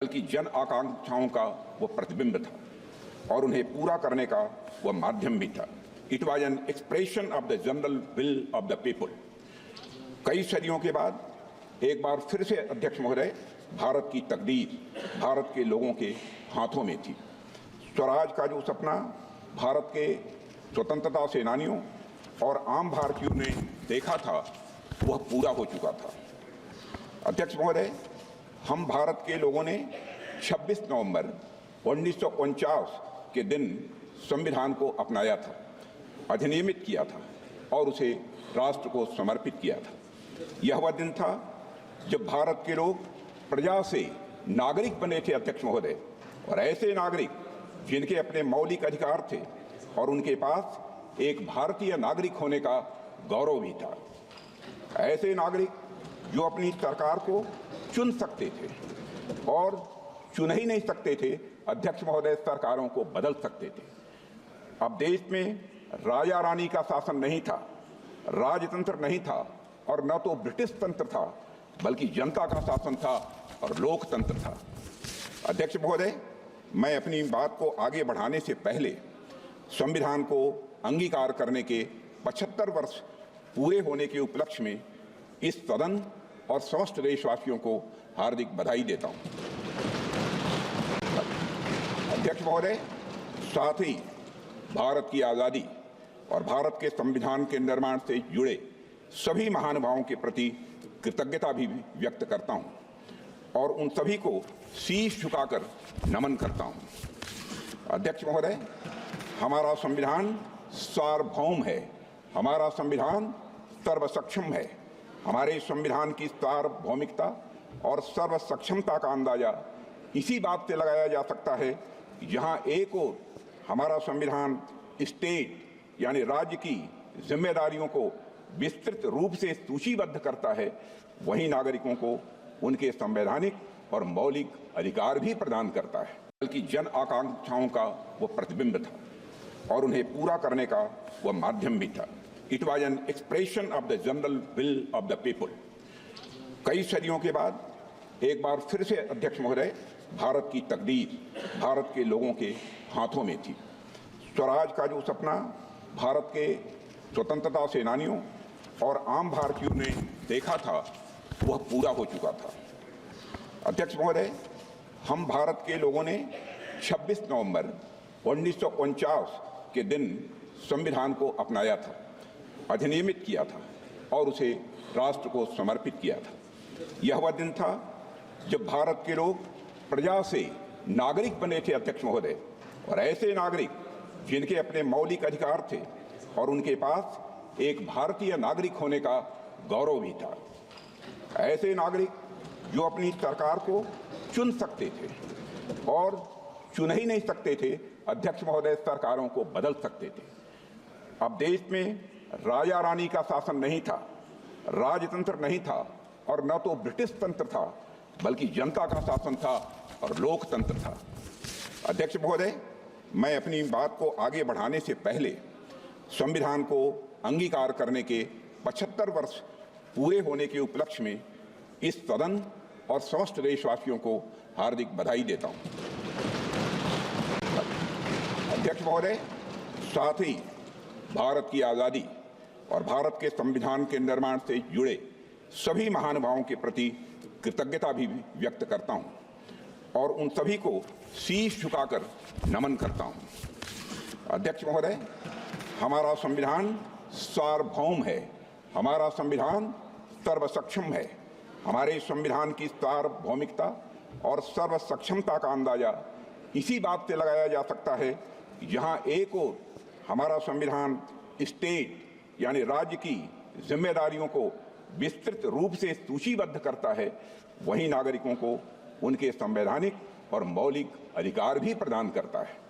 बल्कि जन आकांक्षाओं का वो प्रतिबिंब था और उन्हें पूरा करने का वह माध्यम भी था। It was an expression of the general will of the people. कई सदियों के बाद एक बार फिर से अध्यक्ष महोदय, भारत की तकदीर भारत के लोगों के हाथों में थी। स्वराज का जो सपना भारत के स्वतंत्रता सेनानियों और आम भारतीयों ने देखा था वह पूरा हो चुका था। अध्यक्ष महोदय, हम भारत के लोगों ने 26 नवंबर 1949 के दिन संविधान को अपनाया था, अधिनियमित किया था और उसे राष्ट्र को समर्पित किया था। यह वह दिन था जब भारत के लोग प्रजा से नागरिक बने थे अध्यक्ष महोदय, और ऐसे नागरिक जिनके अपने मौलिक अधिकार थे और उनके पास एक भारतीय नागरिक होने का गौरव भी था। ऐसे नागरिक जो अपनी सरकार को चुन सकते थे और चुन ही नहीं सकते थे अध्यक्ष महोदय, सरकारों को बदल सकते थे। अब देश में राजा रानी का शासन नहीं था, राजतंत्र नहीं था और न तो ब्रिटिश तंत्र था, बल्कि जनता का शासन था और लोकतंत्र था। अध्यक्ष महोदय, मैं अपनी बात को आगे बढ़ाने से पहले संविधान को अंगीकार करने के 75 वर्ष पूरे होने के उपलक्ष्य में इस सदन और समस्त देशवासियों को हार्दिक बधाई देता हूं। अध्यक्ष महोदय, साथ ही भारत की आज़ादी और भारत के संविधान के निर्माण से जुड़े सभी महानुभावों के प्रति कृतज्ञता भी व्यक्त करता हूं और उन सभी को शीश झुकाकर नमन करता हूं। अध्यक्ष महोदय, हमारा संविधान सार्वभौम है, हमारा संविधान सर्वसक्षम है। हमारे संविधान की सार्वभौमिकता और सर्वसक्षमता का अंदाजा इसी बात से लगाया जा सकता है कि जहां एक ओर हमारा संविधान स्टेट यानी राज्य की जिम्मेदारियों को विस्तृत रूप से सूचीबद्ध करता है, वहीं नागरिकों को उनके संवैधानिक और मौलिक अधिकार भी प्रदान करता है, बल्कि जन आकांक्षाओं का वो प्रतिबिंब था और उन्हें पूरा करने का वह माध्यम भी था। It was an expression of the general will of the people. कई सदियों के बाद एक बार फिर से अध्यक्ष महोदय, भारत की तकदीर भारत के लोगों के हाथों में थी। स्वराज का जो सपना भारत के स्वतंत्रता सेनानियों और आम भारतीयों ने देखा था वह पूरा हो चुका था। अध्यक्ष महोदय, हम भारत के लोगों ने 26 नवंबर 1949 के दिन संविधान को अपनाया था, अधिनियमित किया था और उसे राष्ट्र को समर्पित किया था। यह वह दिन था जब भारत के लोग प्रजा से नागरिक बने थे अध्यक्ष महोदय, और ऐसे नागरिक जिनके अपने मौलिक अधिकार थे और उनके पास एक भारतीय नागरिक होने का गौरव भी था। ऐसे नागरिक जो अपनी सरकार को चुन सकते थे और चुन ही नहीं सकते थे अध्यक्ष महोदय, सरकारों को बदल सकते थे। अब देश में राजा रानी का शासन नहीं था, राजतंत्र नहीं था और न तो ब्रिटिश तंत्र था, बल्कि जनता का शासन था और लोकतंत्र था। अध्यक्ष महोदय, मैं अपनी बात को आगे बढ़ाने से पहले संविधान को अंगीकार करने के 75 वर्ष पूरे होने के उपलक्ष्य में इस सदन और समस्त देशवासियों को हार्दिक बधाई देता हूं। अध्यक्ष महोदय, साथ ही भारत की आज़ादी और भारत के संविधान के निर्माण से जुड़े सभी महानुभावों के प्रति कृतज्ञता भी व्यक्त करता हूं और उन सभी को शीश झुकाकर नमन करता हूं। अध्यक्ष महोदय, हमारा संविधान सार्वभौम है, हमारा संविधान सर्वसक्षम है। हमारे संविधान की सार्वभौमिकता और सर्वसक्षमता का अंदाजा इसी बात से लगाया जा सकता है कि जहां एक ओर हमारा संविधान स्टेट यानी राज्य की जिम्मेदारियों को विस्तृत रूप से सूचीबद्ध करता है, वहीं नागरिकों को उनके संवैधानिक और मौलिक अधिकार भी प्रदान करता है।